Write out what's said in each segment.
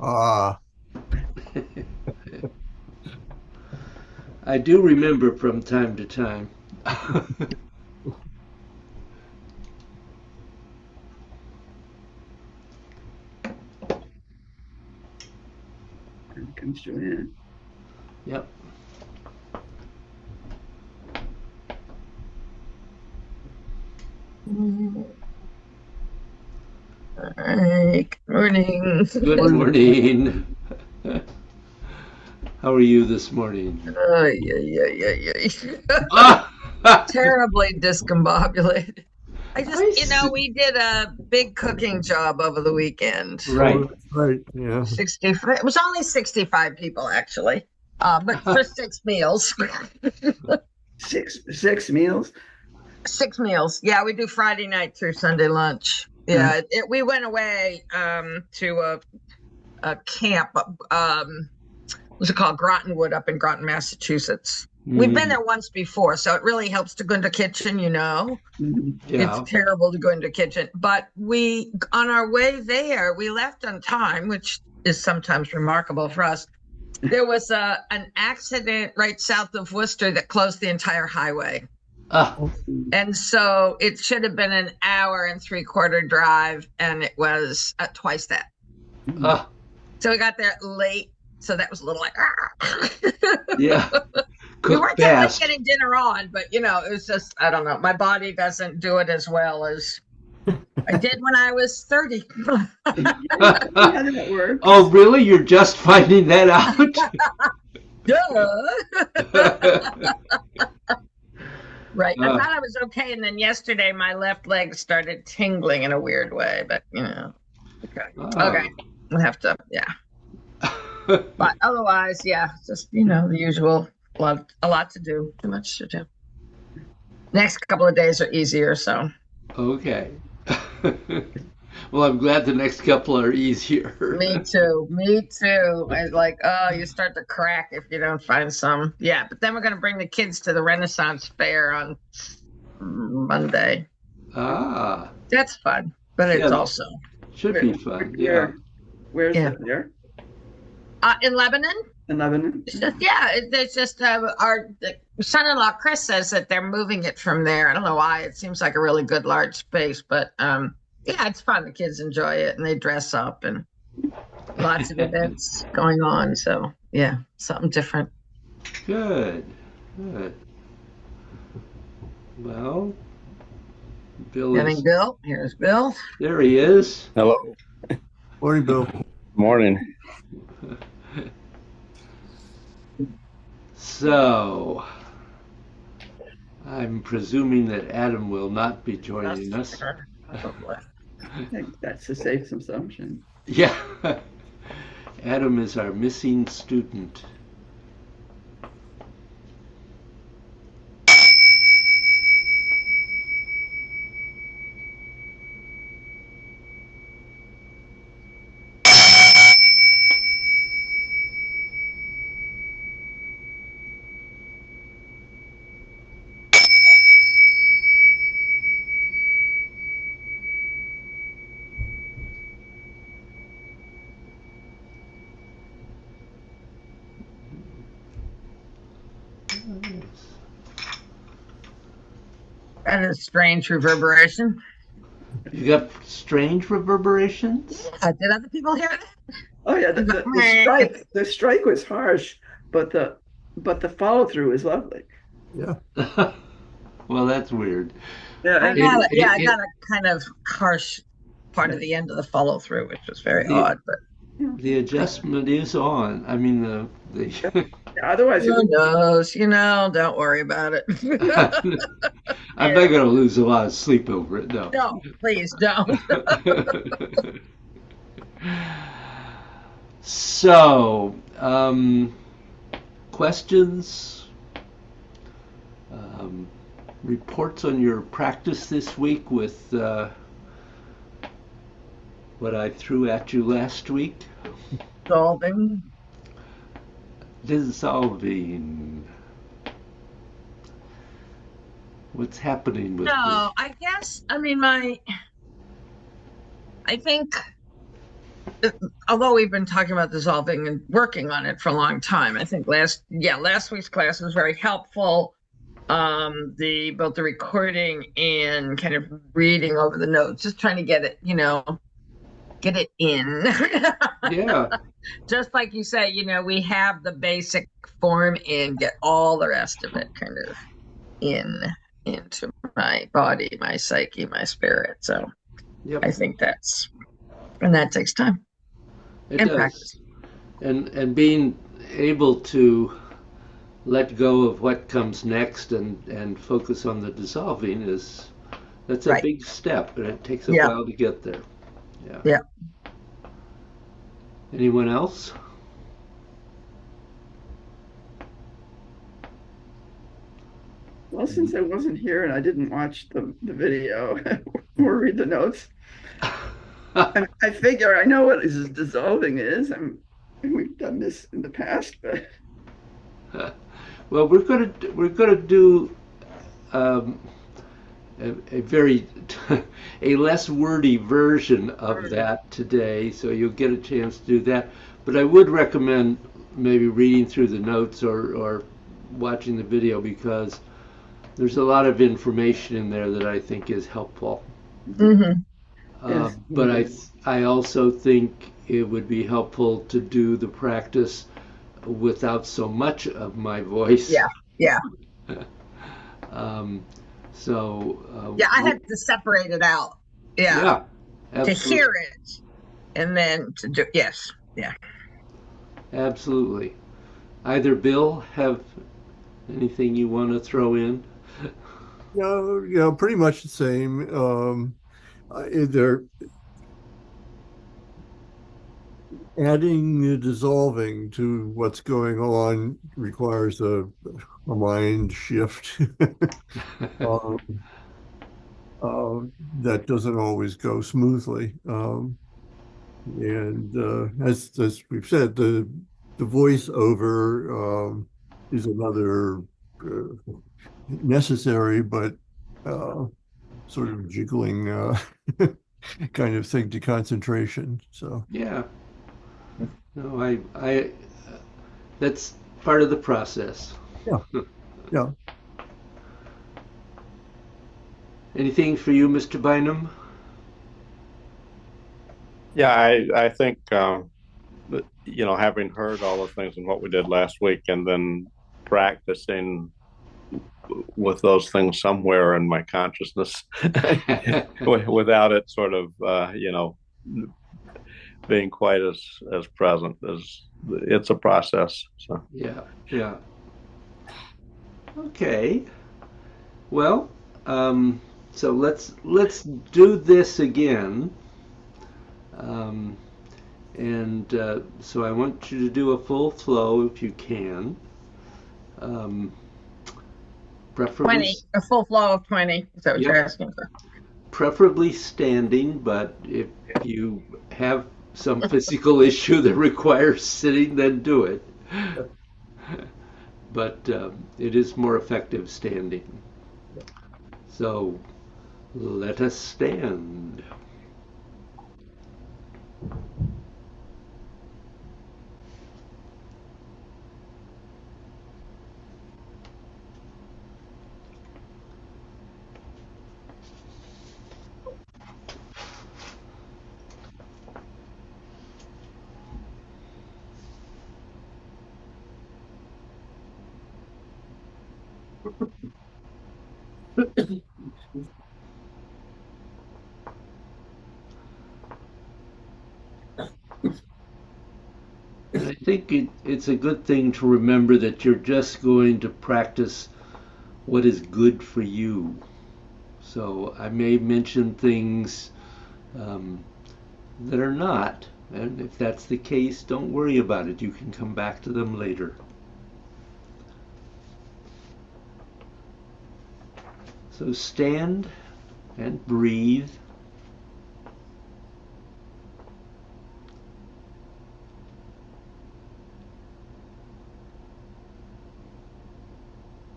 Ah, I do remember from time to time. And comes Joanne. Yep. Hi, good morning. Good morning. morning. How are you this morning? Ay, ay, ay, ay, ay. Ah! Terribly discombobulated. I see. We did a big cooking job over the weekend. Oh, Right. that's right. Yeah. 65, it was only 65 people actually, but for 6 meals. Six meals. 6 meals. Yeah, we do Friday night through Sunday lunch. Uh, Yeah, we went away to a camp. What's it called? Grotonwood up in Groton, Massachusetts. We've been Mm, there once before, so it really helps to go into kitchen, you know. mhm. It's yeah. terrible to go into kitchen. But on our way there, we left on time, which is sometimes remarkable for us. There was an accident right south of Worcester that closed the entire highway. Ah. Oh, And so it should have been an hour and three-quarter drive, and it was twice that. Mhm. Ah. So we got there late. So that was a little like, Yeah. we Cook weren't that late fast. getting dinner on, but it was just, I don't know. My body doesn't do it as well as I did when I was 30. Yeah, that Oh, works. really? You're just finding that out? Duh. Right. I Ah. thought I was okay. And then yesterday, my left leg started tingling in a weird way, but okay. Okay. Ah. We'll have to, yeah. But otherwise, yeah, just, the usual. A lot to do, too much to do. Next couple of days are easier. So, Okay. Well, I'm glad the next couple are easier. me too. Me too. It's like, oh, you start to crack if you don't find some. Yeah. But then we're going to bring the kids to the Renaissance Fair on Monday. Ah. That's fun, but it's Yeah, also, should Where, be fun. Yeah. where, where's yeah. it there? In Lebanon, In Lebanon? it's just, yeah, it's just our son-in-law Chris says that they're moving it from there. I don't know why. It seems like a really good large space, but yeah, it's fun. The kids enjoy it and they dress up and lots of events going on. So yeah, something different. Good. Good. Well, Bill Having is Bill. Here's Bill. there. He is. Hello. morning, Bill. Morning. So, I'm presuming that Adam will not be joining us. Probably. I think that's a safe assumption. Yeah. Adam is our missing student. That is strange reverberation. You got strange reverberations? Did other people hear it? Oh yeah, the strike was harsh, but the follow through is lovely. Yeah. Well, that's weird. Yeah, I and got it. Yeah, I It, got a kind of harsh part of the end of the follow through, which was very the odd. But the adjustment is on. I mean the otherwise it who would. knows? Don't worry about it. I'm not going to lose a lot of sleep over it, no. No, please don't. So, questions, um, reports on your practice this week with what I threw at you last week? Solving. Dissolving. What's happening with you? No, I guess. I mean, I think although we've been talking about dissolving and working on it for a long time, I think last week's class was very helpful. The both the recording and kind of reading over the notes, just trying to get it, get it in. Yeah. Just like you say, we have the basic form in, get all the rest of it kind of into my body, my psyche, my spirit. So Yep. I think and that takes time It and does. practice. And being able to let go of what comes next and focus on the dissolving that's a Right. big step, and it takes a Yeah. while to get there. Yeah. Yeah. Anyone else? Well, since I wasn't here and I didn't watch the video or read the notes, I figure I know what dissolving is. We've done this in the past, but Well, we're gonna do um, a very a less wordy version of that today, so you'll get a chance to do that. But I would recommend maybe reading through the notes or watching the video, because there's a lot of information in there that I think is helpful. Hmm. yes. But I also think it would be helpful to do the practice without so much of my voice. Yeah. Yeah. Um, so Yeah. I had to separate it out. Yeah. yeah, To absolutely, hear it and then to do, yes. Yeah. absolutely. Either Bill have anything you want to throw in? Pretty much the same. They're adding the dissolving to what's going on requires a mind shift. um, that doesn't always go smoothly. And as we've said, the voiceover is another necessary but sort of jiggling kind of thing to concentration. So Yeah. No, I that's part of the process. yeah, yeah. Anything for you, Mr. Bynum? Yeah, I think having heard all the things and what we did last week, and then practicing with those things somewhere in my consciousness, without it sort of being quite as present, as it's a process. So Yeah, yeah. Okay. Well, so let's do this again. Um, and so I want you to do a full flow if you can. Um, preferably, 20, a full flow of 20. Is that what you're Yep. asking for? preferably standing, but if you have some physical issue that requires sitting, then do it. But it is more effective standing. So let us stand. And I think it's a good thing to remember that you're just going to practice what is good for you. So I may mention things um, that are not, and if that's the case, don't worry about it. You can come back to them later. So stand and breathe.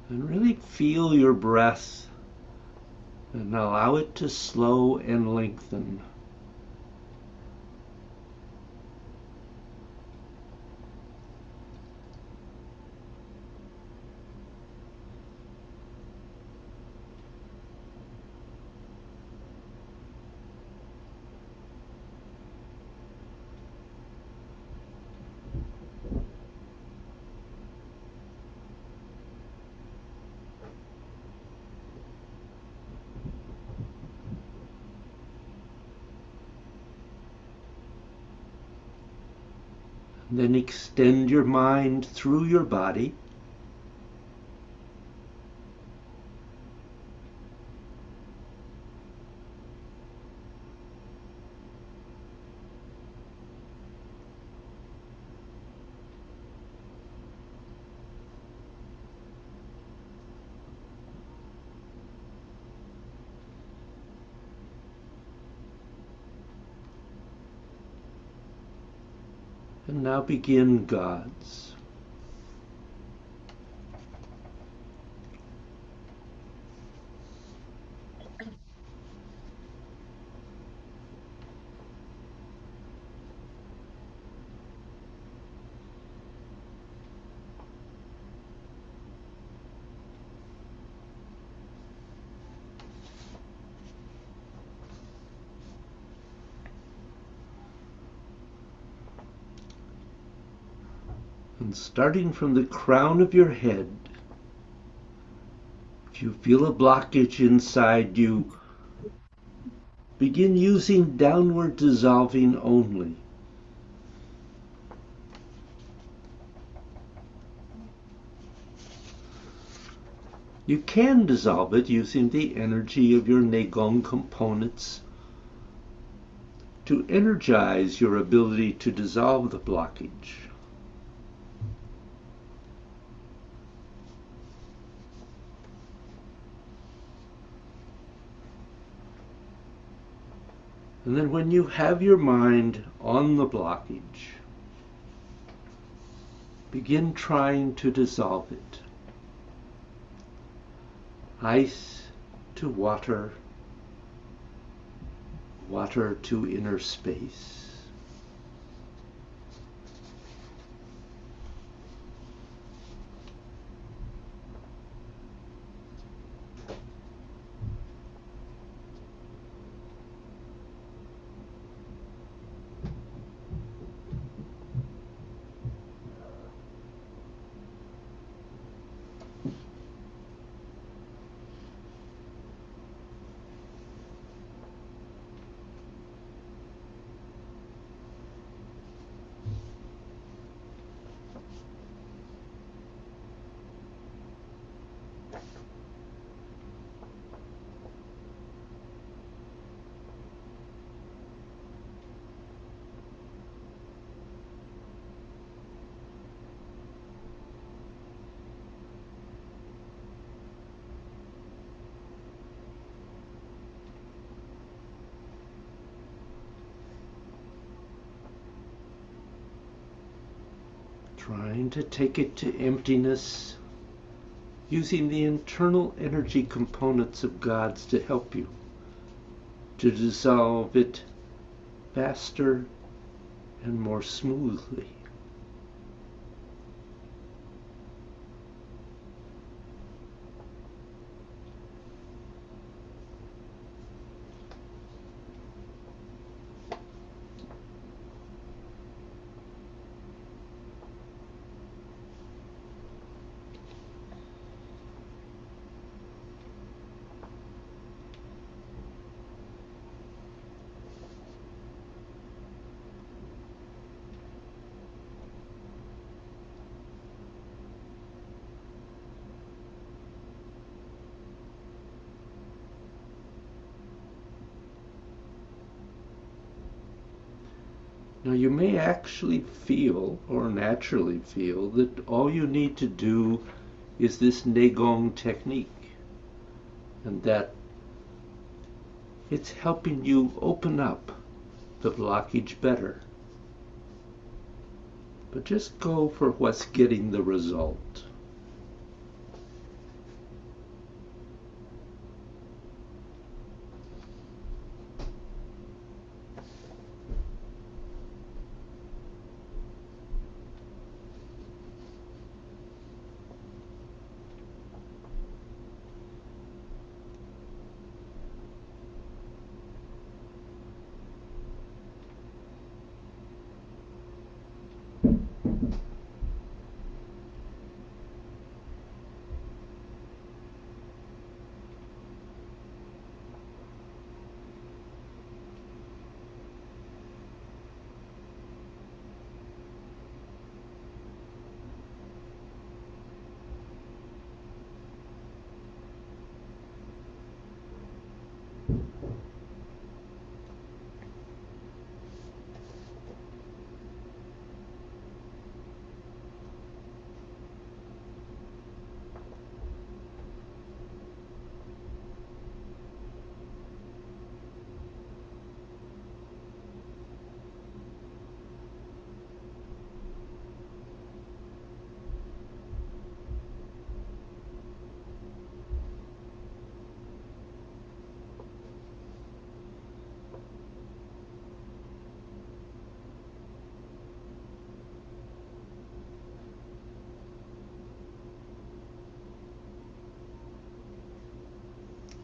And really feel your breath and allow it to slow and lengthen. Then extend your mind through your body. And now begin, gods. And starting from the crown of your head, if you feel a blockage inside you, begin using downward dissolving only. You can dissolve it using the energy of your Neigong components to energize your ability to dissolve the blockage. And then when you have your mind on the blockage, begin trying to dissolve it. Ice to water, water to inner space. Trying to take it to emptiness, using the internal energy components of gods to help you, to dissolve it faster and more smoothly. Now you may actually feel, or naturally feel, that all you need to do is this Neigong technique, and that it's helping you open up the blockage better. But just go for what's getting the result.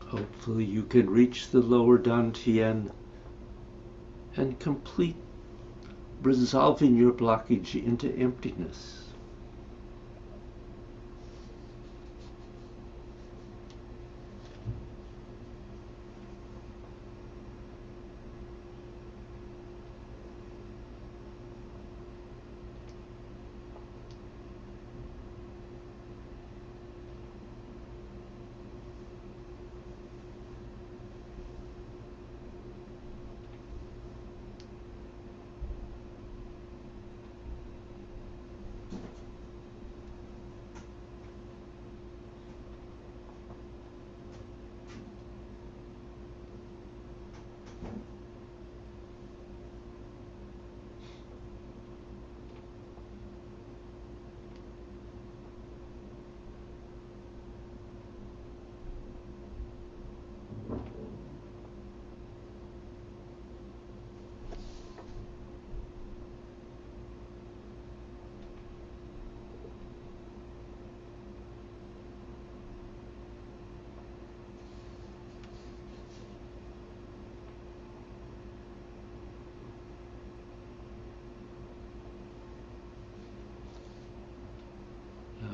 Hopefully you can reach the lower dantian and complete resolving your blockage into emptiness.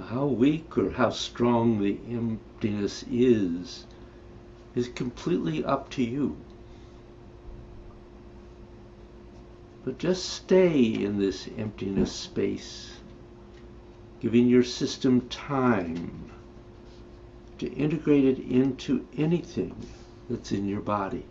How weak or how strong the emptiness is completely up to you. But just stay in this emptiness space, giving your system time to integrate it into anything that's in your body.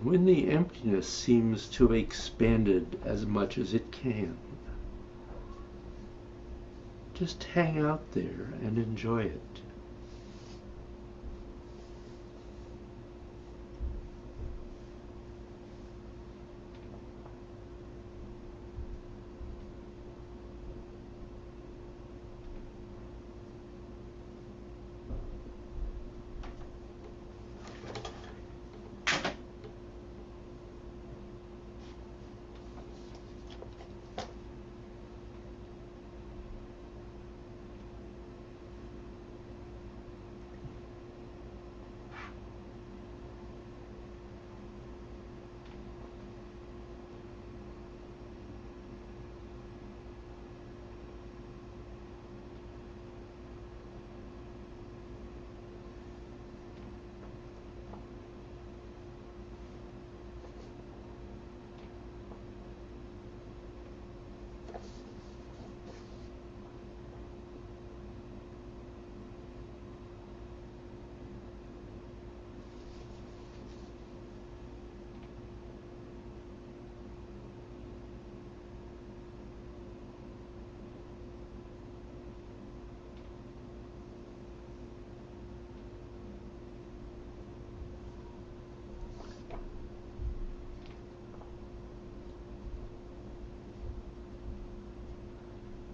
When the emptiness seems to have expanded as much as it can, just hang out there and enjoy it.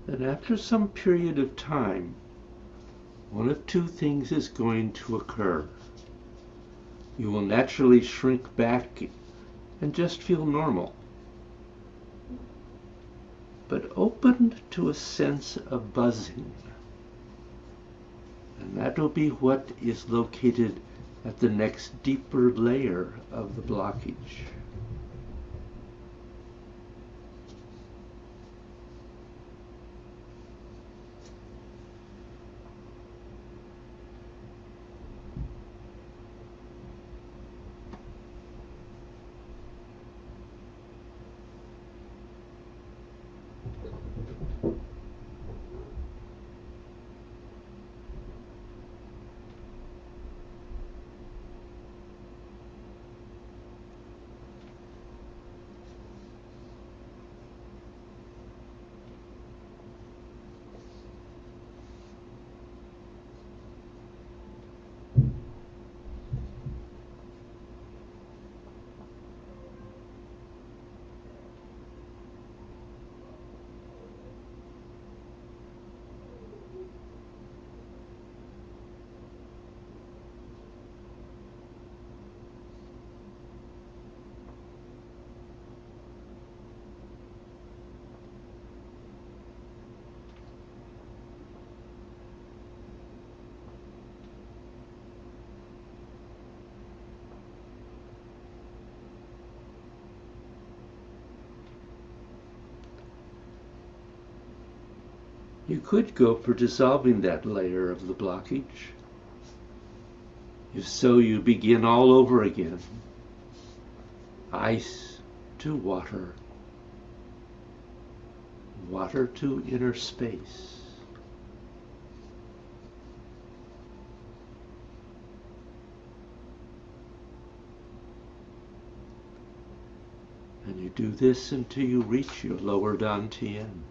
And after some period of time, one of two things is going to occur. You will naturally shrink back and just feel normal, but open to a sense of buzzing. And that will be what is located at the next deeper layer of the blockage. You could go for dissolving that layer of the blockage. If so, you begin all over again. Ice to water, water to inner space. And you do this until you reach your lower Dantian.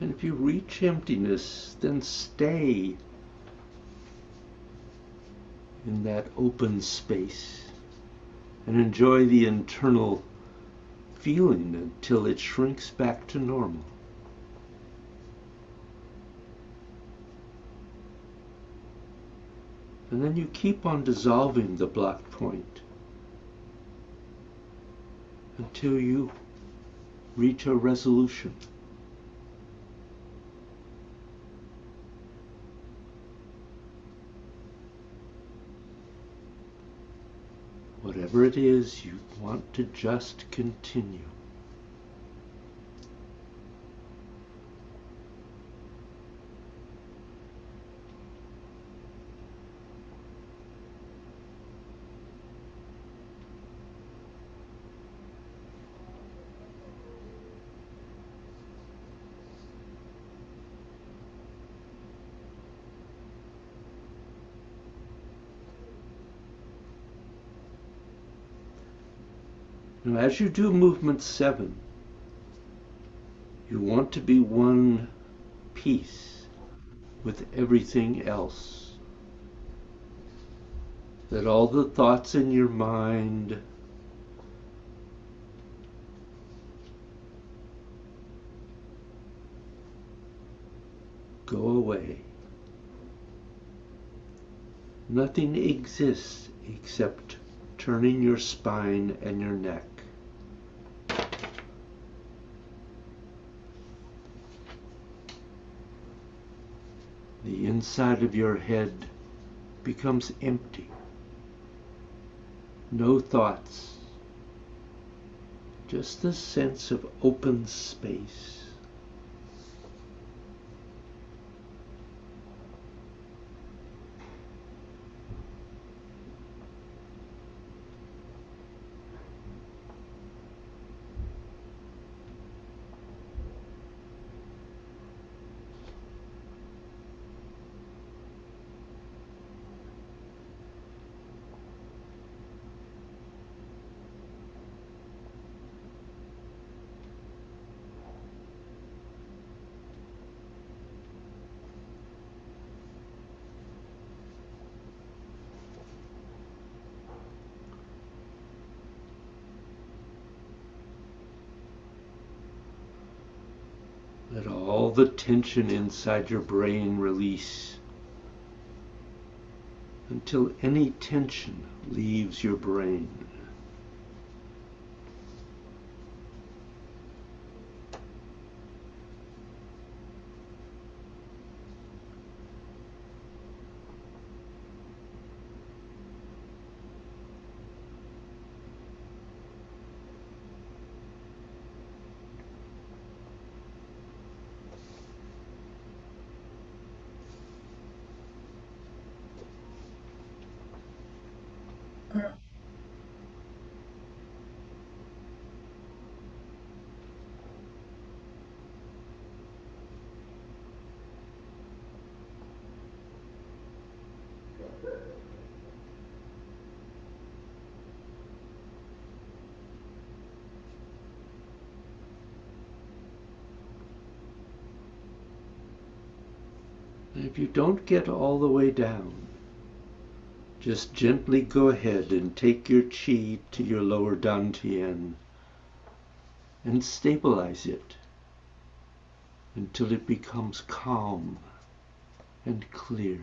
And if you reach emptiness, then stay in that open space and enjoy the internal feeling until it shrinks back to normal. And then you keep on dissolving the block point until you reach a resolution. Whatever it is, you want to just continue. Now, as you do movement 7, you want to be one piece with everything else. That all the thoughts in your mind go away. Nothing exists except turning your spine and your neck. the inside of your head becomes empty. No thoughts, just the sense of open space. Let all the tension inside your brain release until any tension leaves your brain. And if you don't get all the way down, just gently go ahead and take your chi to your lower dantian and stabilize it until it becomes calm and clear.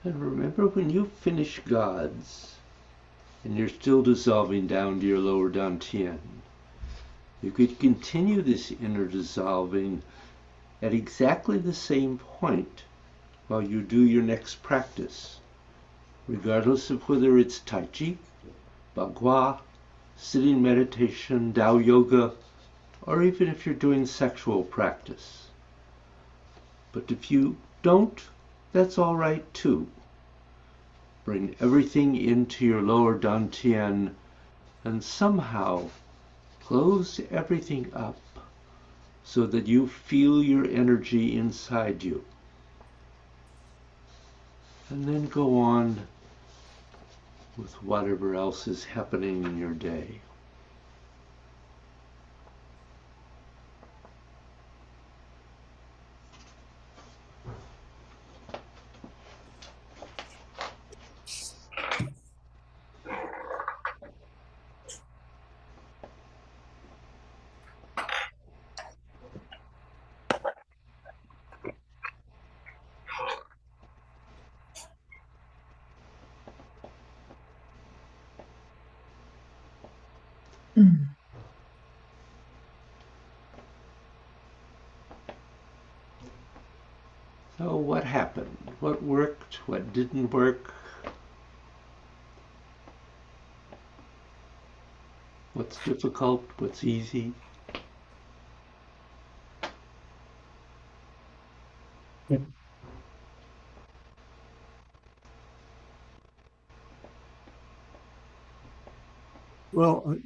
And remember, when you finish gods and you're still dissolving down to your lower dantian, you could continue this inner dissolving at exactly the same point while you do your next practice, regardless of whether it's Tai Chi, Bagua, sitting meditation, Tao Yoga, or even if you're doing sexual practice. But if you don't, that's all right too. Bring everything into your lower dantian and somehow close everything up so that you feel your energy inside you. And then go on with whatever else is happening in your day. So what happened? What worked? What didn't work? What's difficult? What's easy? Well,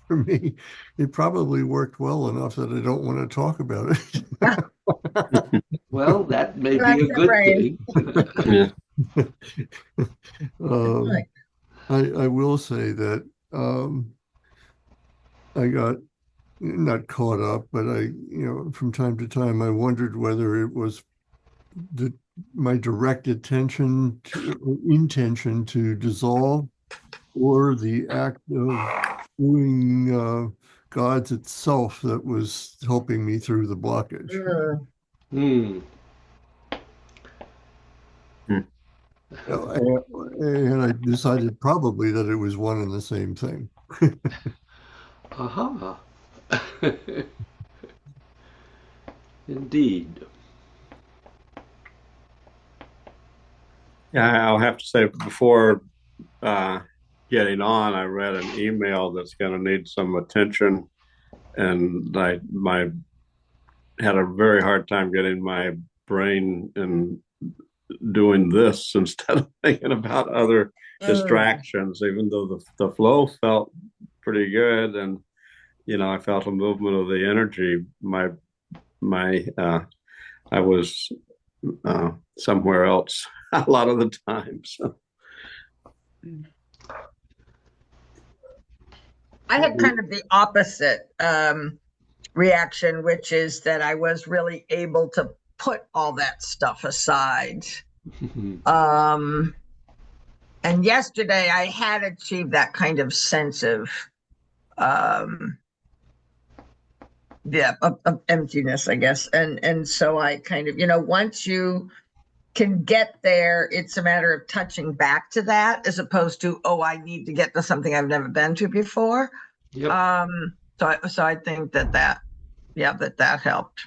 for me, it probably worked well enough that I don't want to talk about it. Well, that may Like be a your good brain. thing. Yeah. Um, I will say that I got not caught up, but from time to time, I wondered whether it was my direct intention to dissolve, or the act of doing God's itself that was helping me through the blockage. Hmm. And I decided probably that it was one and the same thing. Aha. Indeed. Yeah, I'll have to say before getting on, I read an email that's going to need some attention, and I had a very hard time getting my brain in doing this instead of thinking about other distractions. Even though the flow felt pretty good, and I felt a movement of the energy. I was somewhere else a lot of the time. So. I had kind of the opposite reaction, which is that I was really able to put all that stuff aside. And yesterday I had achieved that kind of sense of of emptiness, I guess. And so I kind of, once you can get there, it's a matter of touching back to that as opposed to, oh, I need to get to something I've never been to before. Yep. So I think that helped.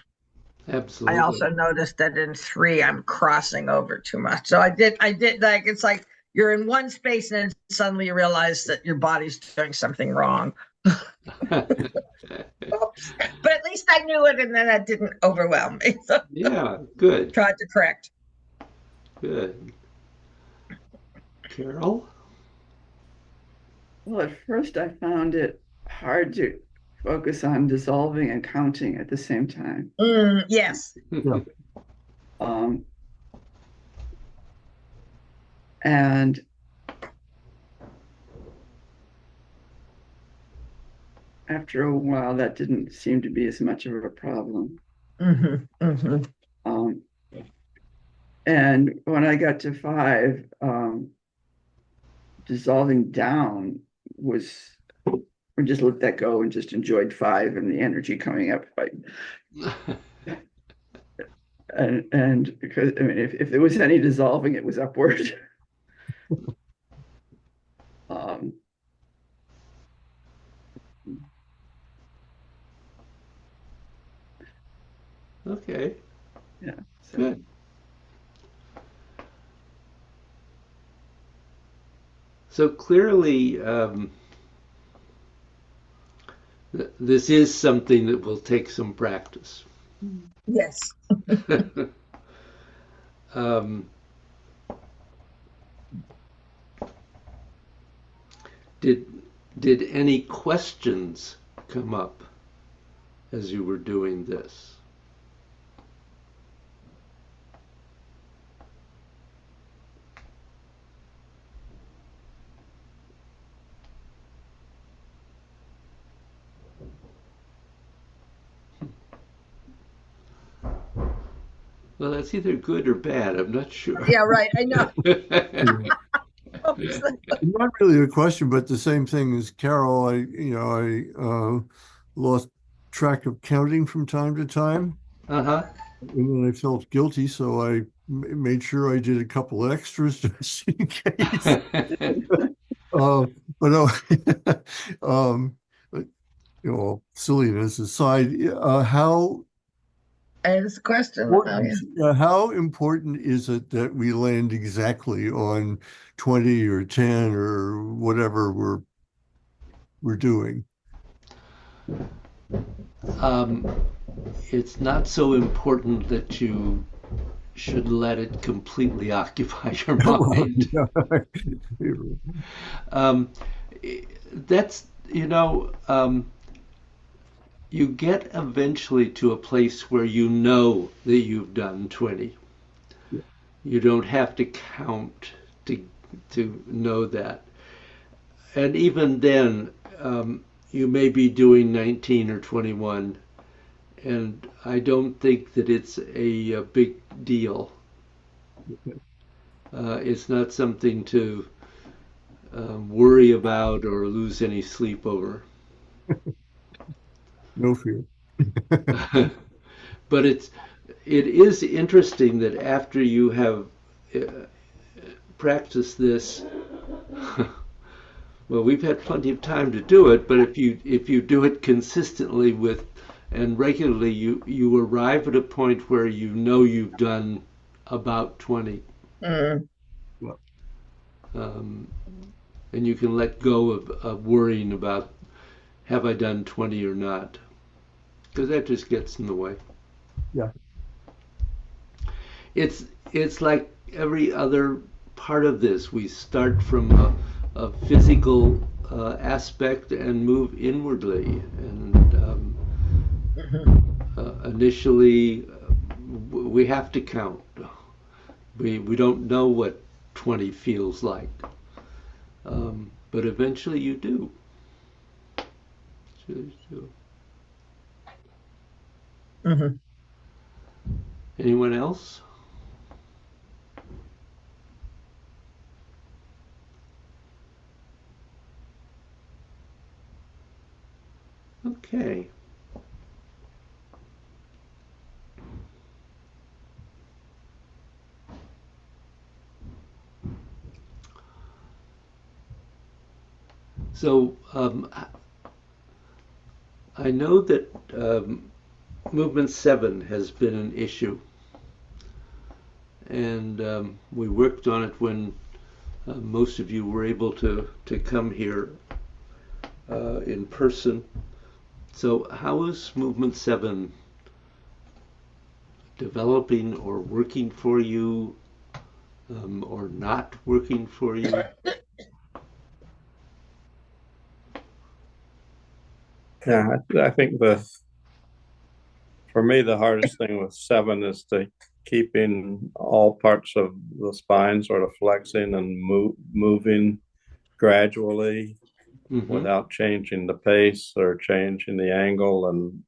Absolutely. I also noticed that in 3, I'm crossing over too much. So I did like, it's like you're in one space and then suddenly you realize that your body's doing something wrong. Oops. But at least I knew it, and then that didn't overwhelm me. So Yeah, good. tried to correct. Good. Carol? Well, at first I found it hard to focus on dissolving and counting at the same time. Yes. Yeah. And after a while, that didn't seem to be as much of a problem. And when I got to 5, dissolving down was, we just let that go and just enjoyed 5 and the energy coming up. And because, I mean, if there was any dissolving, it was upward. Okay. Yeah. So. Good. So clearly, this is something that will take some practice. Yes. Did Did any questions come up as you were doing this? Well, that's either good or bad. I'm not sure. Yeah, right. I know. Not really a question, but the same thing as Carol. I lost track of counting from time to time, Uh-huh. and then I felt guilty, so I made sure I did a couple extras just in case. Uh, but but, silliness aside, And it's a question. Oh, yeah. how important is it that we land exactly on 20 or 10 or whatever we're doing? It's not so important that you should let it completely occupy your mind. Um, that's, you get eventually to a place where you know that you've done 20. You don't have to count to know that. And even then, you may be doing 19 or 21, and I don't think that it's a big deal. It's not something to worry about or lose any sleep over. No fear. But it is interesting that after you have practiced this, well, we've had plenty of time to do it, but if you do it consistently and regularly, you arrive at a point where you know you've done about 20. Mm. And you can let go of worrying about, have I done 20 or not? Because that just gets in the way. Yeah. It's like every other part of this. We start from a physical aspect and move inwardly. And initially, we have to count. We don't know what 20 feels like. But eventually you do. Mm-hmm. Anyone else? Okay. So I know that Movement 7 has been an issue. And we worked on it when most of you were able to come here in person. So how is Movement 7 developing or working for you, or not working for you? Yeah, I think for me, the hardest thing with 7 is to keeping all parts of the spine sort of flexing and moving gradually without changing the pace or changing the angle, and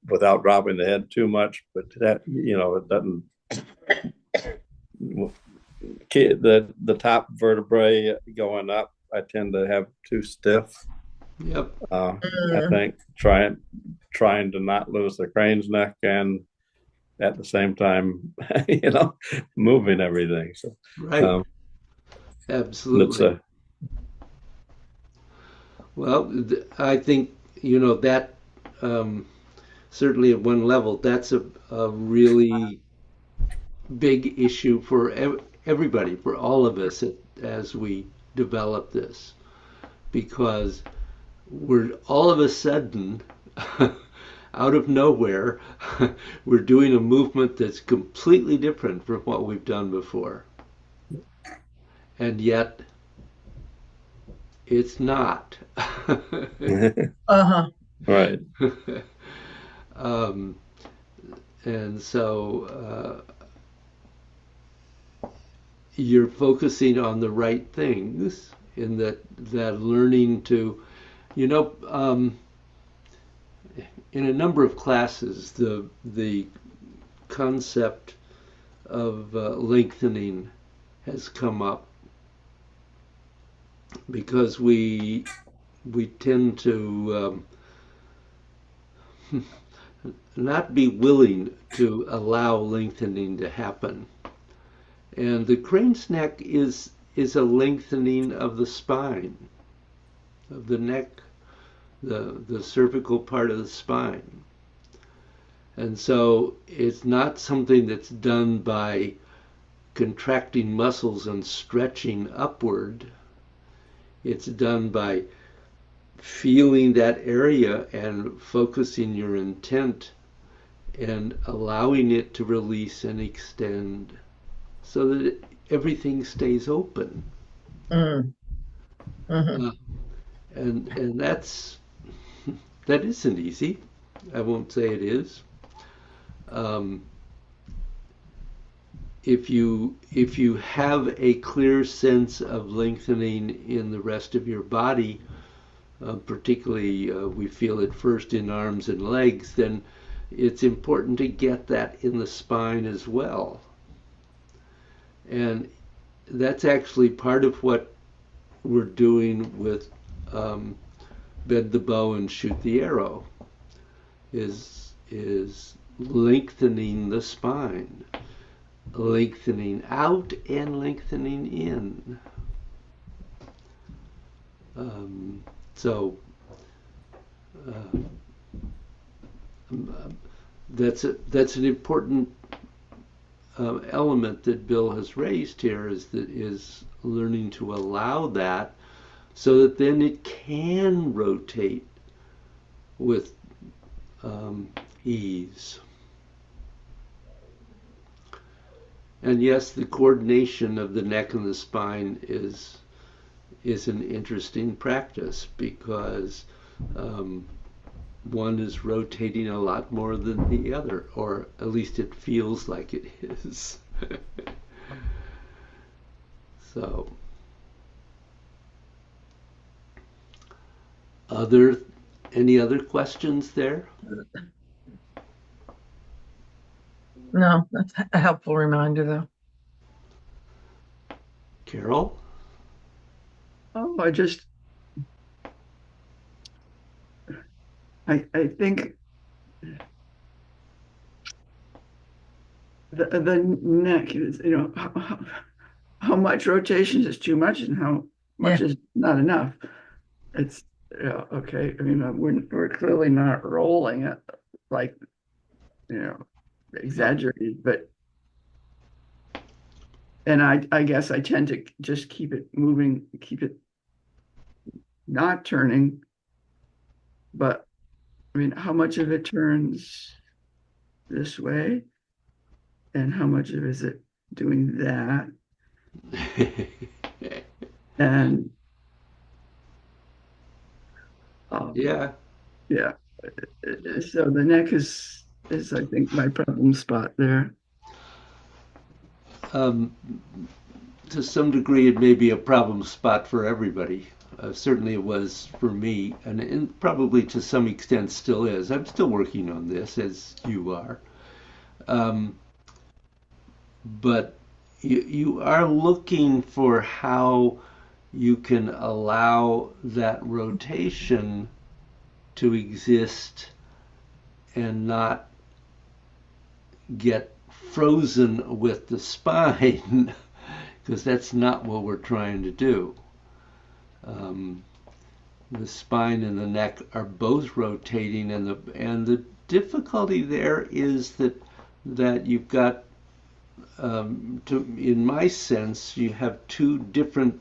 without dropping the head too much. But that it doesn't. The top vertebrae going up, I tend to have too stiff. Yep. I think trying to not lose the crane's neck and at the same time, moving everything. So, right. Absolutely. Well, I think that certainly at one level, that's a really big issue for everybody, for all of us as we develop this, because we're all of a sudden out of nowhere we're doing a movement that's completely different from what we've done before, and yet it's not. Uh-huh. Right. um, and so you're focusing on the right things in that learning to, you know, in a number of classes, the concept of lengthening has come up because we tend to not be willing to allow lengthening to happen. And the crane's neck is a lengthening of the spine, of the neck, the cervical part of the spine. And so it's not something that's done by contracting muscles and stretching upward. It's done by feeling that area and focusing your intent and allowing it to release and extend so that everything stays open. Mm. Mm-hmm. And that isn't easy. I won't say it is. If you have a clear sense of lengthening in the rest of your body, particularly we feel it first in arms and legs, then it's important to get that in the spine as well. And that's actually part of what we're doing with bend the bow and shoot the arrow, is lengthening the spine, lengthening out and lengthening in. So that's an important element that Bill has raised here, is learning to allow that, so that then it can rotate with ease. And yes, the coordination of the neck and the spine is an interesting practice, because one is rotating a lot more than the other, or at least it feels like it is. So, any other questions there? No, that's a helpful reminder, though. Carol? Oh, I think the neck is, how much rotation is too much and how much is not enough. It's, yeah, okay. I mean, we're clearly not rolling it like, exaggerated, but, and I guess I tend to just keep it moving, keep it not turning. But I mean, how much of it turns this way and how much of it is it doing that? And Yeah. So the neck is I think my problem spot there. To some degree, it may be a problem spot for everybody. Certainly it was for me, and probably to some extent still is. I'm still working on this, as you are. But you are looking for how you can allow that rotation to exist and not get frozen with the spine, because that's not what we're trying to do. The spine and the neck are both rotating, and the difficulty there is that you've got, in my sense, you have two different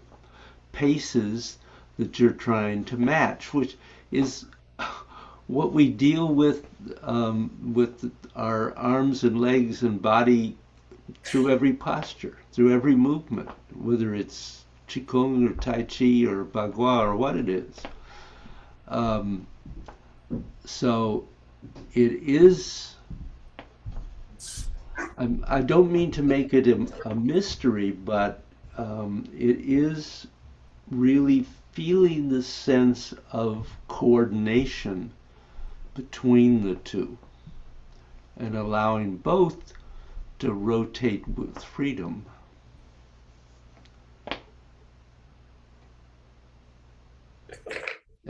paces that you're trying to match, which is what we deal with our arms and legs and body through every posture, through every movement, whether it's Qigong or Tai Chi or Bagua or what it is. So it is, I don't mean to make it a mystery, but it is really feeling the sense of coordination between the two and allowing both to rotate with freedom.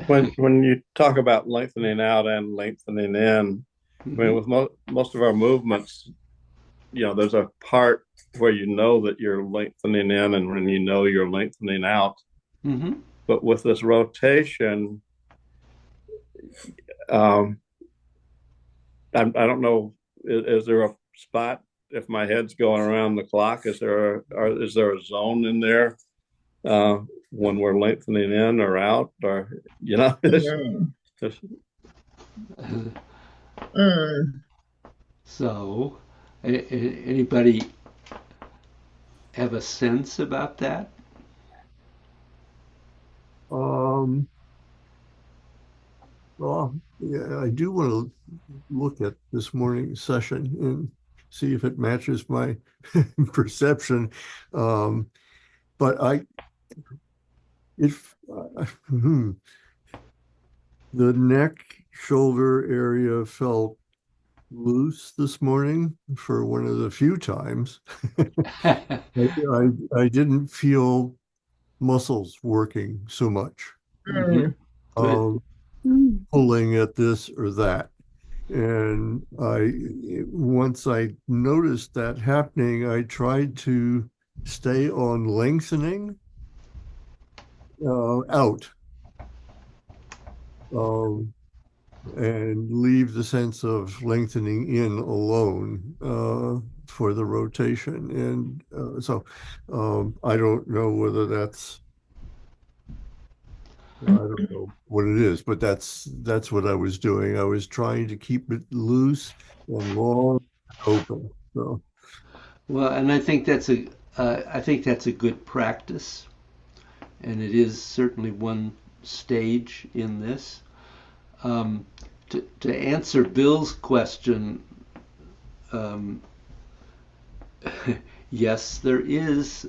When you talk about lengthening out and lengthening in, I mean, with most of our movements, there's a part where you know that you're lengthening in and when you know you're lengthening out. Mm-hmm. But with this rotation, I don't know, is there a spot if my head's going around the clock? Is there a zone in there when we're lengthening in or out, or So, anybody have a sense about that? Well, yeah, I do want to look at this morning's session and see if it matches my perception. But if the neck shoulder area felt loose this morning for one of the few times. I didn't feel muscles working so much. Mm-hmm. Pulling at this or that. And once I noticed that happening, I tried to stay on lengthening out. And leave the sense of lengthening in alone for the rotation. And so I don't know whether that's, I don't know what it is, but that's what I was doing. I was trying to keep it loose and long open. So, well, and I think that's a good practice, and it is certainly one stage in this. To answer Bill's question, yes, there is.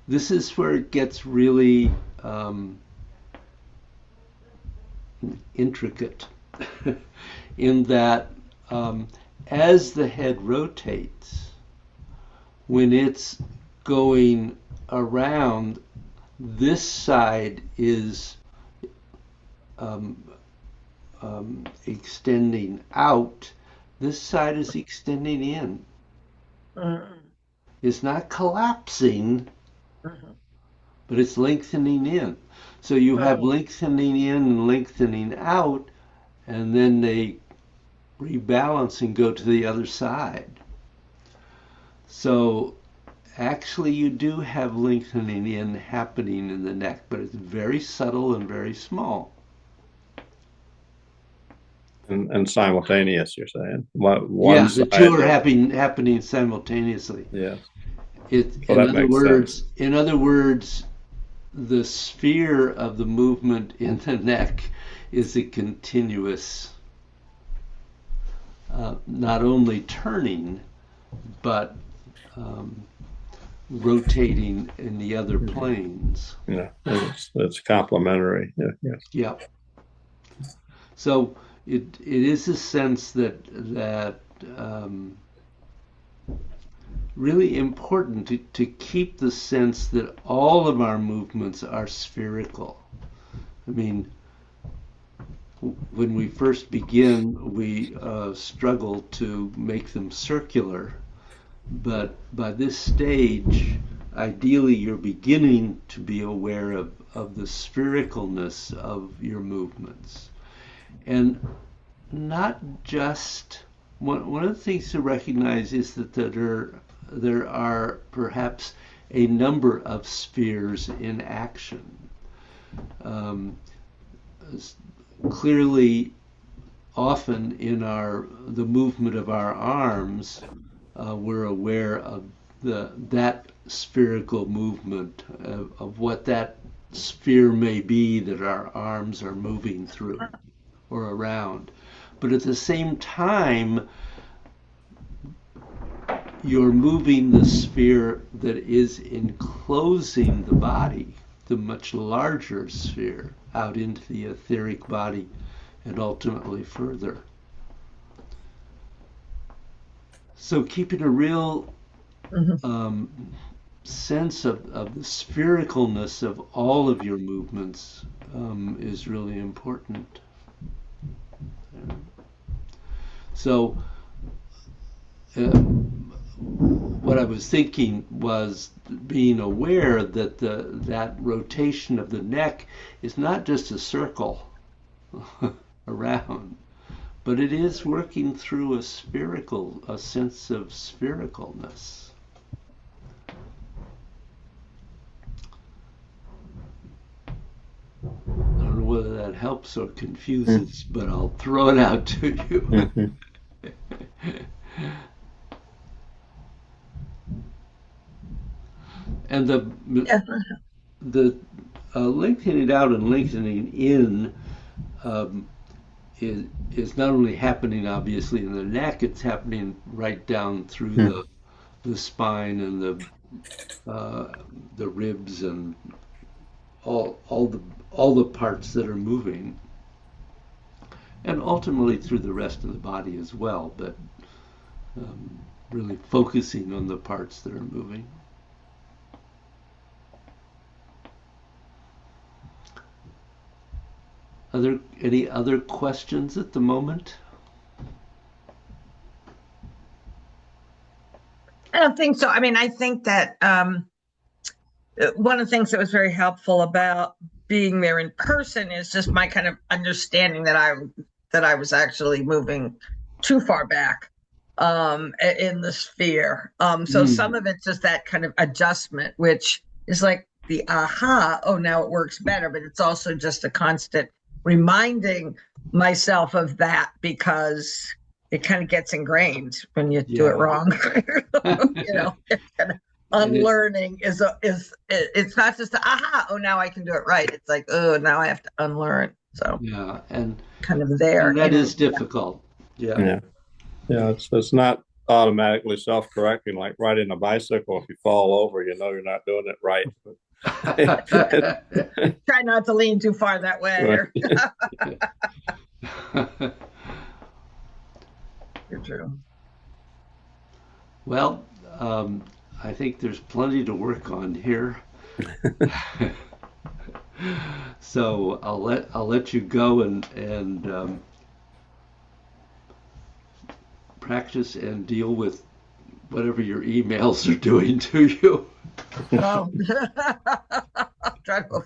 This is where it gets really intricate in that as the head rotates, when it's going around, this side is extending out, this side is extending in. It's not collapsing, but it's lengthening in. So you have lengthening in and lengthening out, and then they rebalance and go to the other side. So actually you do have lengthening in happening in the neck, but it's very subtle and very small. And simultaneous, you're saying? The two are happening simultaneously. Yeah. In other words, the sphere of the movement in the neck is a continuous, not only turning, but rotating in the other planes. Yeah, it's complementary. Yeah. Yeah. So it is a sense that really important to keep the sense that all of our movements are spherical. I mean, when we first begin, we struggle to make them circular, but by this stage, ideally, you're beginning to be aware of the sphericalness of your movements. And not just, one of the things to recognize is that there are perhaps a number of spheres in action. Clearly, often in the movement of our arms, we're aware of that spherical movement of what that sphere may be that our arms are moving through or around. But at the same time, you're moving the sphere that is enclosing the body, the much larger sphere, out into the etheric body and ultimately further. So keeping a real sense of the sphericalness of all of your movements is really important. So what I was thinking was being aware that that rotation of the neck is not just a circle around, but it is working through a sense of sphericalness. I don't know whether that helps or confuses, but I'll throw it out to you. And the lengthening out and lengthening in is not only happening obviously in the neck, it's happening right down through the spine and the ribs and all the parts that are moving, and ultimately through the rest of the body as well, but really focusing on the parts that are moving. Are there any other questions at the moment? I don't think so. I mean, I think that one of the things that was very helpful about being there in person is just my kind of understanding that I was actually moving too far back in the sphere. So some of it's just that kind of adjustment, which is like the aha, oh, now it works better, but it's also just a constant reminding myself of that, because it kind of gets ingrained when you do it wrong. It's kind of unlearning is it's not just aha, oh, now I can do it right. It's like, oh, now I have to unlearn. So yeah, and kind of there. And that is difficult. Yeah. It's not automatically self-correcting, like riding a bicycle. If you fall over, you know you're not doing it right. Try not to lean too far that way. You're true. Well, I think there's plenty to work on here. So I'll let you go and practice and deal with whatever your emails are doing to you. Oh. Try to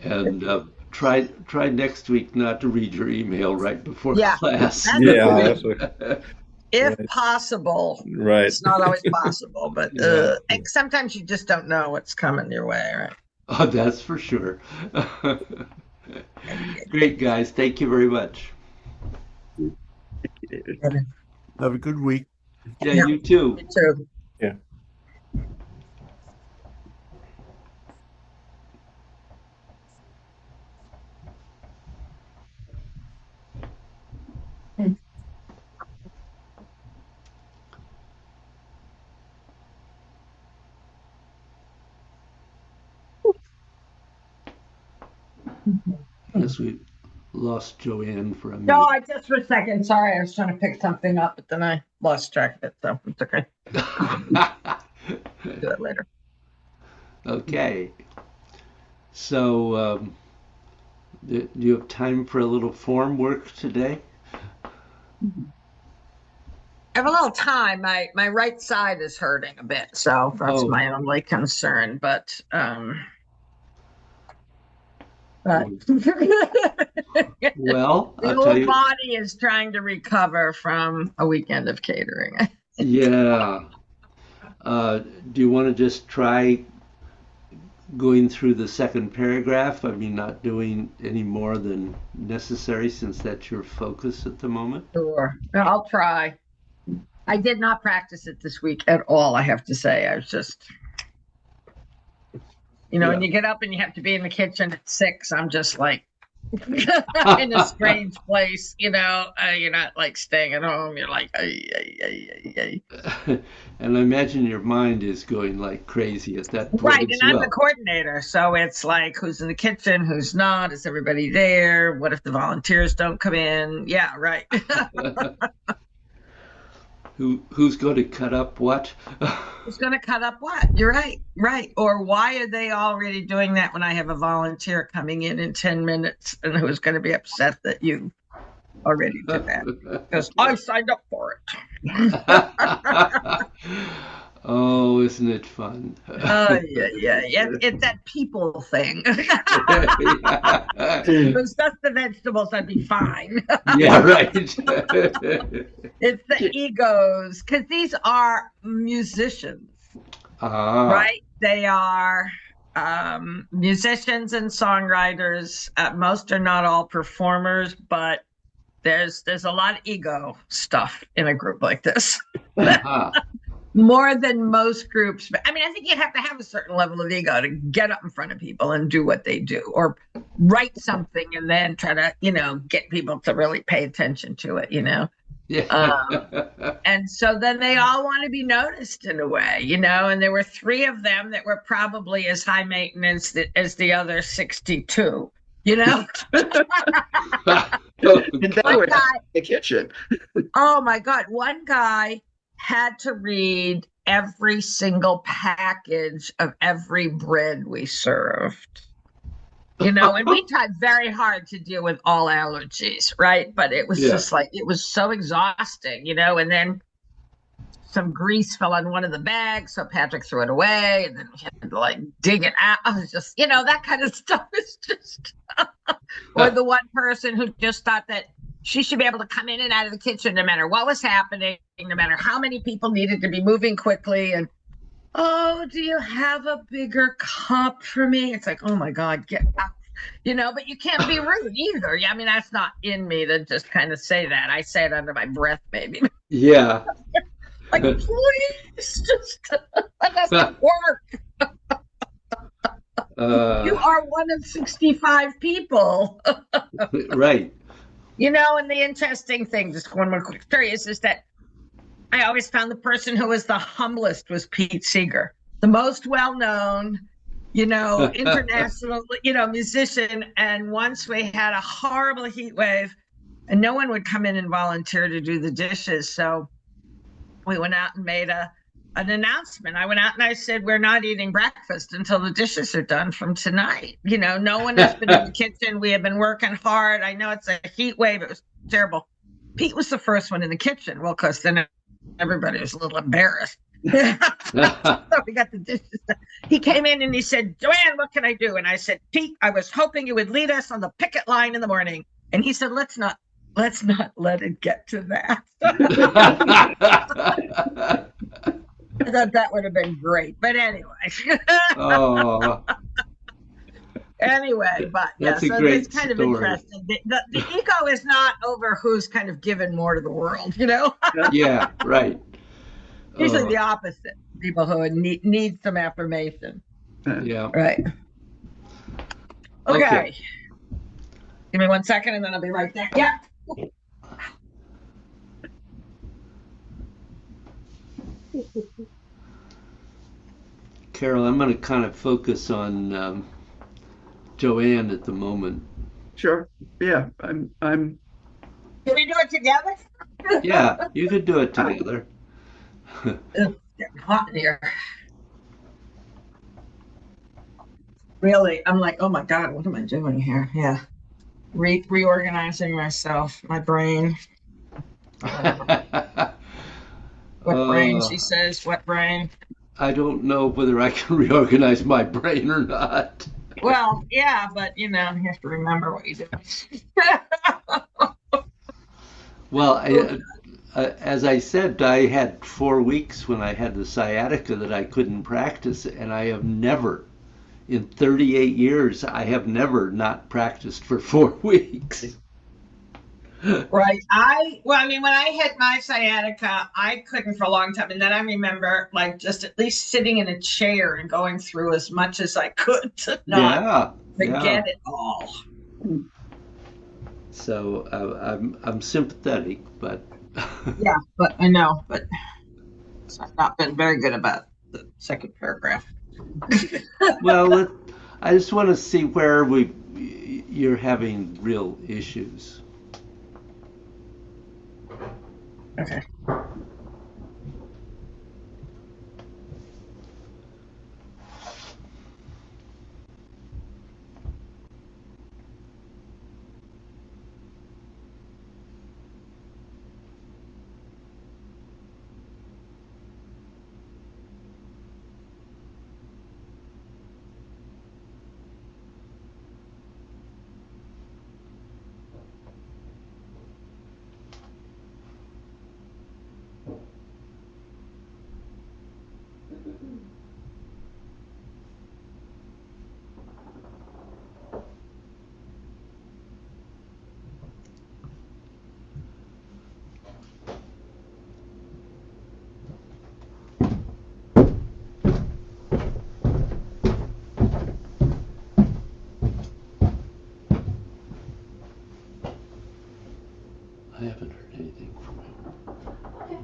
and try next week not to read your email right before class. If possible. Right. It's not always possible, but sometimes you just don't know what's coming your way, right? Oh, that's for sure. Great, guys. Thank you very much. Have a good week. Yeah, you too. You too. Yeah. I guess we lost Joanne for a minute. No, I just for a second. Sorry, I was trying to pick something up, but then I lost track of it, so it's okay. Do it later. Okay. So, do you have time for a little form work today? I have a little time. My right side is hurting a bit, so that's my only concern. But well, the whole body is trying to recover from a weekend of catering. Yeah. Do you want to just try going through the second paragraph? I mean, not doing any more than necessary, since that's your focus at the moment. Sure. I'll try. I did not practice it this week at all, I have to say. I was just, when you get up and you have to be in the kitchen at 6, I'm just like in a strange place, you're not like staying at home. You're like, ay, ay, ay, ay, ay. And I imagine your mind is going like crazy at that point Right, as and I'm well. the coordinator, so it's like, who's in the kitchen, who's not? Is everybody there? What if the volunteers don't come in? Yeah, right. Who's going to cut up what? Who's going to cut up what? You're right, right. Or why are they already doing that when I have a volunteer coming in 10 minutes, and who's going to be upset that you already did that? Because I signed up for it. Oh, isn't it fun? Oh, yeah. It's that people thing. If it was just the vegetables, I'd be fine. Yeah, right. It's the egos, because these are musicians, right? They are musicians and songwriters. Most are not all performers, but there's a lot of ego stuff in a group like this. More than most groups. I mean, I think you have to have a certain level of ego to get up in front of people and do what they do, or write something and then try to, get people to really pay attention to it, Yeah. And so then they all want to be noticed in a way, and there were 3 of them that were probably as high maintenance as the other 62, And they were in the kitchen. Oh my God. One guy had to read every single package of every bread we served. And we tried very hard to deal with all allergies, right? But it was just like, it was so exhausting, and then some grease fell on one of the bags, so Patrick threw it away, and then we had to like dig it out. I was just, that kind of stuff is just, or the one person who just thought that she should be able to come in and out of the kitchen no matter what was happening, no matter how many people needed to be moving quickly. And, oh, do you have a bigger cup for me? It's like, oh my God, get out. But you can't be rude either. I mean, that's not in me to just kind of say that. I say it under my breath, maybe. Yeah. Like, please, just let us work. You are one of 65 people. Right. And the interesting thing, just one more quick story, is that I always found the person who was the humblest was Pete Seeger, the most well-known, international, musician. And once we had a horrible heat wave and no one would come in and volunteer to do the dishes. So we went out and made an announcement. I went out and I said, we're not eating breakfast until the dishes are done from tonight. No one has been in the kitchen. We have been working hard. I know it's a heat wave. It was terrible. Pete was the first one in the kitchen. Well, because then everybody was a little embarrassed. So we got the dishes done. He came in and he said, Joanne, what can I do? And I said, Pete, I was hoping you would lead us on the picket line in the morning. And he said, let's not let it get to that. I thought that would have been great, but anyway. Oh, Anyway, but that's so a great it's kind story. of interesting. The ego is not over who's kind of given more to the world, Yeah, right. Usually the opposite. People who need some affirmation. Yeah. Right. Okay. Give me 1 second and then I'll be right there. Yeah. Carol, I'm going to kind of focus on Joanne at the moment. Sure. Yeah. I'm. Can we do it together? Yeah, you could do it together. It's getting hot in here. Really, I'm like, oh my God, what am I doing here? Yeah. Reorganizing myself, my brain. What brain, she says, what brain? I don't know whether I can reorganize my brain or not. Well, yeah, but you have to remember what you do. Well, as I said, I had 4 weeks when I had the sciatica that I couldn't practice, and I have never, in 38 years, I have never not practiced for 4 weeks. Right. Well, I mean, when I had my sciatica, I couldn't for a long time. And then I remember like just at least sitting in a chair and going through as much as I could to not Yeah, yeah. forget it all. So I'm sympathetic, but Yeah, but I know, but I've not been very good about the second paragraph. well, I just want to see where you're having real issues. Okay. I haven't heard anything from him. Okay.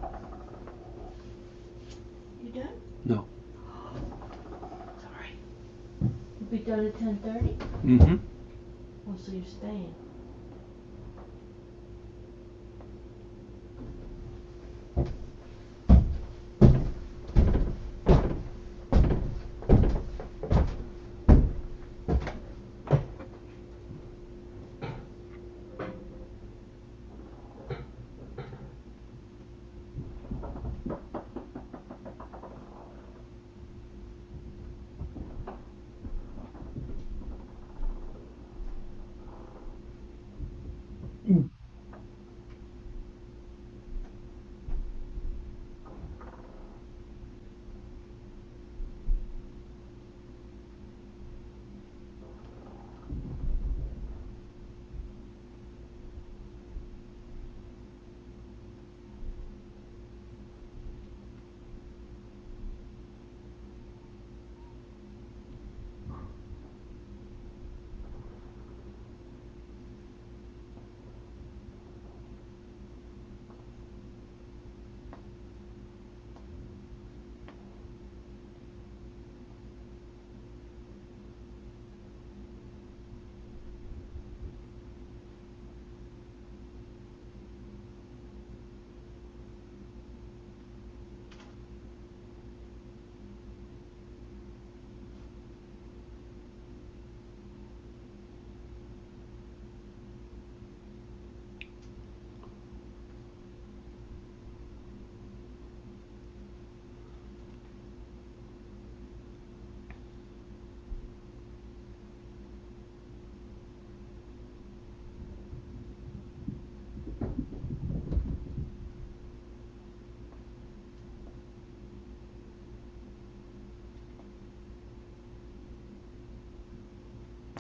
You done? No. Sorry. You'll be done at 10:30? Mm-hmm. Oh, so you're staying.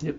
Yep.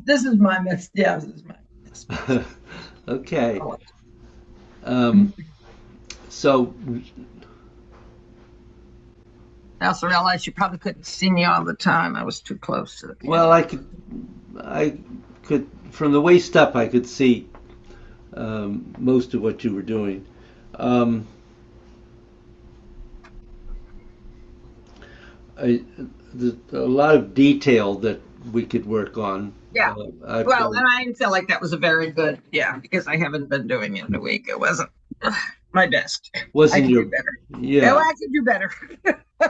This is my mix. Yeah, this is my mix. Okay. Um, so, I also realized you probably couldn't see me all the time. I was too close to the camera. well, I could, from the waist up, I could see most of what you were doing. Um, there's a lot of detail that we could work on. Yeah. I've Well, done, and I didn't feel like that was a very good, yeah, because I haven't been doing it in a week. It wasn't my best. I wasn't could do your, better. yeah, Oh, I could do better.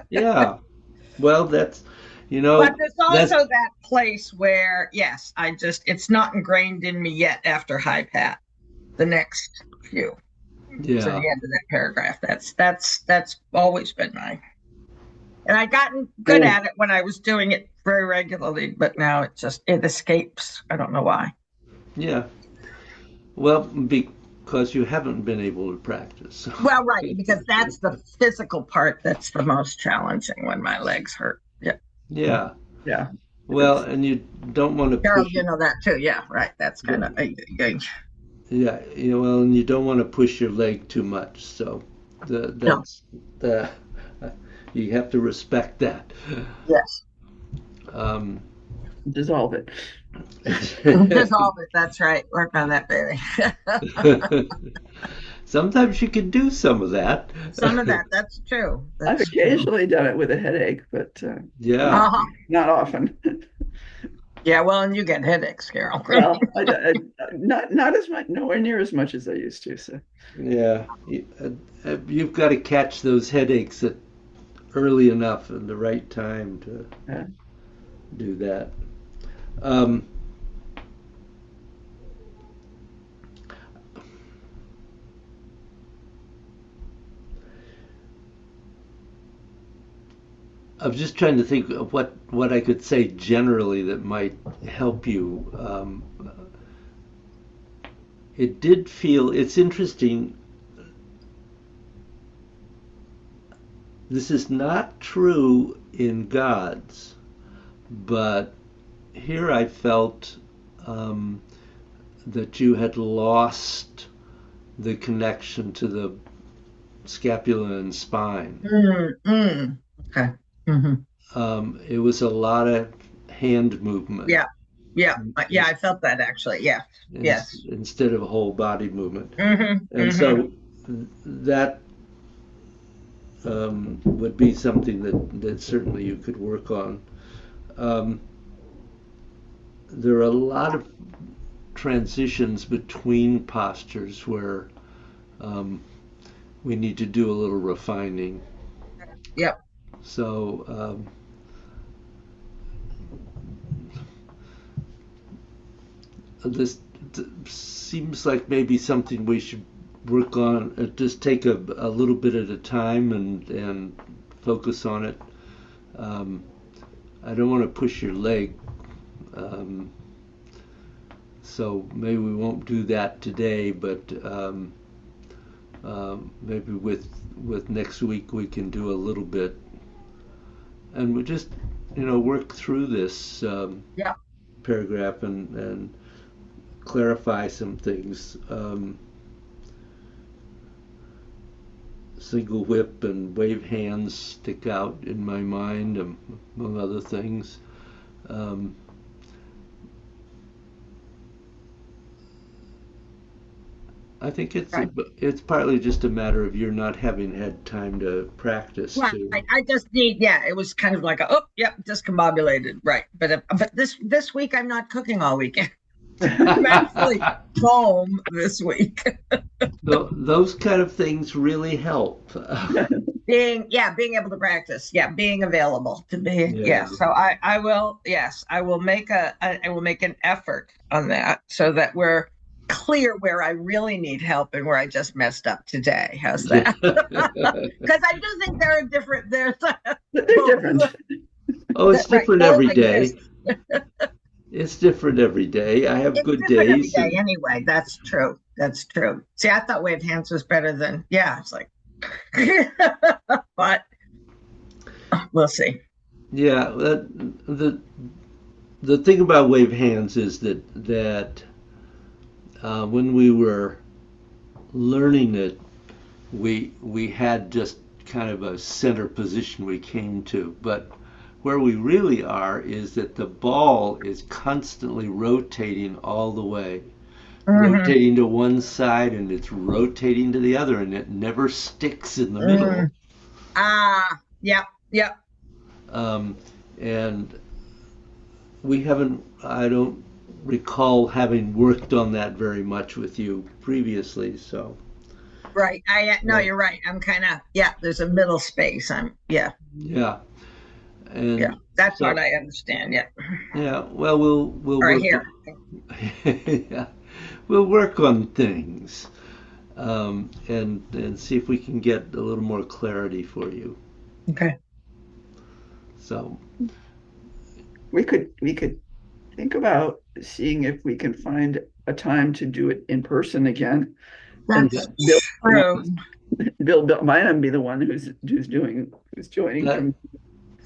yeah. Well, that's, But there's that's, also that place where, yes, it's not ingrained in me yet after High Pat. The next few to the yeah, end of that paragraph. That's always been mine. And I gotten good Cool. at it when I was doing it very regularly, but now it escapes. I don't know why. yeah. Well, because you haven't been able to practice. Well, right, because that's the physical part that's the most challenging when my legs hurt. Yeah. Yeah. Yeah. Well, and you don't want to Carol, push. you know that too. Yeah, right. That's kind of Yeah, well, and you don't want to push your leg too much. So no. that's the you have to respect that. Yes. Um, Dissolve it. Dissolve it. That's right. Work on that, baby. sometimes you can do some of that. Some of that. That's true. I've That's true. occasionally done it with a headache, but Yeah. Uh-huh. not often. Yeah. Well, and you get headaches, Carol. Well, not as much, nowhere near as much as I used to. So Yeah. You've got to catch those headaches at early enough and the right time to yeah. do that. Um, I was just trying to think of what I could say generally that might help you. It's interesting. This is not true in God's, but here I felt that you had lost the connection to the scapula and spine. Okay. Mm-hmm. It was a lot of hand movement. Yeah. Yeah. Yeah. I felt that actually. Yeah. Yes. Instead of a whole body movement. Mm-hmm. And Mm-hmm. so that would be something that certainly you could work on. There are a lot of transitions between postures where we need to do a little refining. Yep. So this seems like maybe something we should work on. Just take a little bit at a time and focus on it. I don't want to push your leg, so maybe we won't do that today. But maybe with next week we can do a little bit, and we just work through this Yeah. paragraph and clarify some things. Single whip and wave hands stick out in my mind, among other things. I think Right. it's partly just a matter of you're not having had time to practice Right. too. I just need. Yeah. It was kind of like yep, discombobulated. Right. But this week I'm not cooking all weekend. I'm actually home this week. Those kind of things really help. being able to practice, being available to be, Yeah. so I will, yes, I will make an effort on that so that we're clear where I really need help and where I just messed up today. How's that? Because I do think there's They're different. Oh, it's Right, different both every day. exist. It's different every day. I have It's good different every days. day anyway. That's true. See, I thought wave hands was better than, it's like, but we'll see. Yeah, the thing about wave hands is that when we were learning it, we had just kind of a center position we came to, but where we really are is that the ball is constantly rotating all the way. Mhm. rotating to one side and it's rotating to the other, and it never sticks in the middle. Mm. Yep, yep. Um, and I don't recall having worked on that very much with you previously. So, Right. No, yeah, you're right. I'm kind of, yeah, there's a middle space. Yeah, yeah. yeah. And That part so, I understand. Yeah. yeah, well, we'll All right, work here. on, yeah, we'll work on things, and see if we can get a little more clarity for you. Okay. So, We could think about seeing if we can find a time to do it in person again. And yeah, That's Bill, true. Bill might be the one who's joining that from.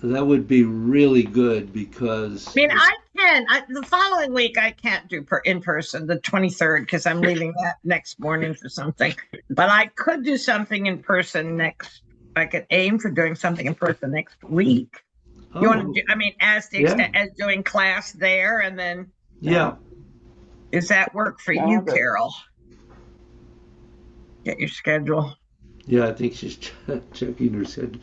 that would be really good because I mean, the following week, I can't do in person, the 23rd, because I'm leaving that next morning for something. But I could do something in person I could aim for doing something in person next week. You want to oh do, I mean, as the yeah, extent as doing class there, and then yeah. does that work for you, Carol? Get your schedule. Yeah, I think she's checking her schedule.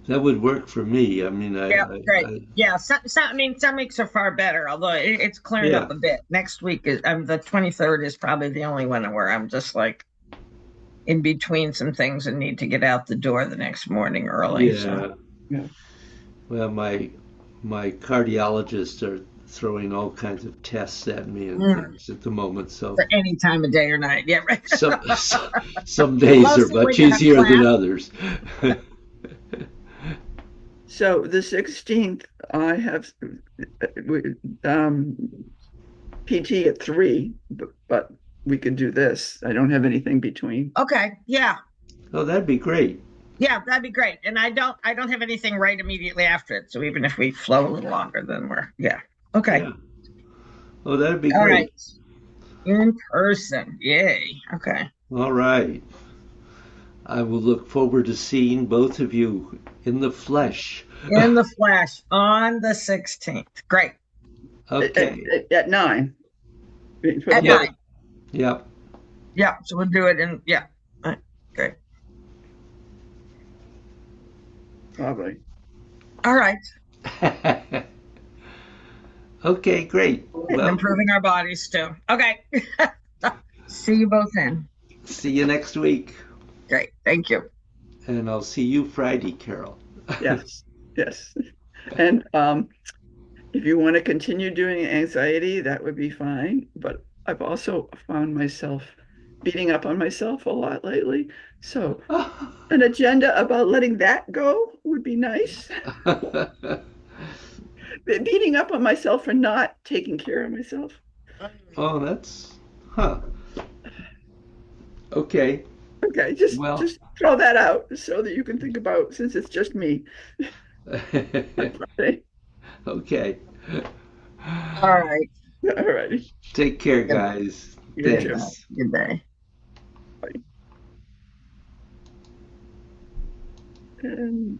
That would work for me. I mean, Yeah, great. Yeah, I mean, some weeks are far better, although it's clearing yeah, up a bit. Next week is the 23rd is probably the only one where I'm just like in between some things and need to get out the door the next morning early. So yeah. Well, my cardiologists are throwing all kinds of tests at me and things at the moment. So for any time of day or night. Yeah, right. some days are Mostly when much you have easier than class. others. So the 16th, I have PT at 3, but we could do this. I don't have anything between. Okay. Yeah. Oh, that'd be great. Yeah, that'd be great. And I don't have anything right immediately after it. So even if we flow a little longer, then yeah. Okay. Yeah. Oh, that'd be All great. right. In person. Yay. Okay. All right. I will look forward to seeing both of you in the flesh. In the flesh on the 16th. Great. Okay. At 9. At Yeah. 9. Yep. Yeah. So we'll do it all right, great. Probably. All right. Okay, great. And Well, improving our bodies too. Okay. See you both then. see you next week. Great. Thank you. And I'll see you Friday, Carol. Yes. Yes. And if you want to continue doing anxiety, that would be fine. But I've also found myself beating up on myself a lot lately. So an agenda about letting that go would be nice. Beating up on myself for not taking care of myself. Oh, okay. Okay, just Well, throw that out so that you can think about, since it's just me. okay. All right. All righty. Take care, guys. You too. Thanks. Good day. And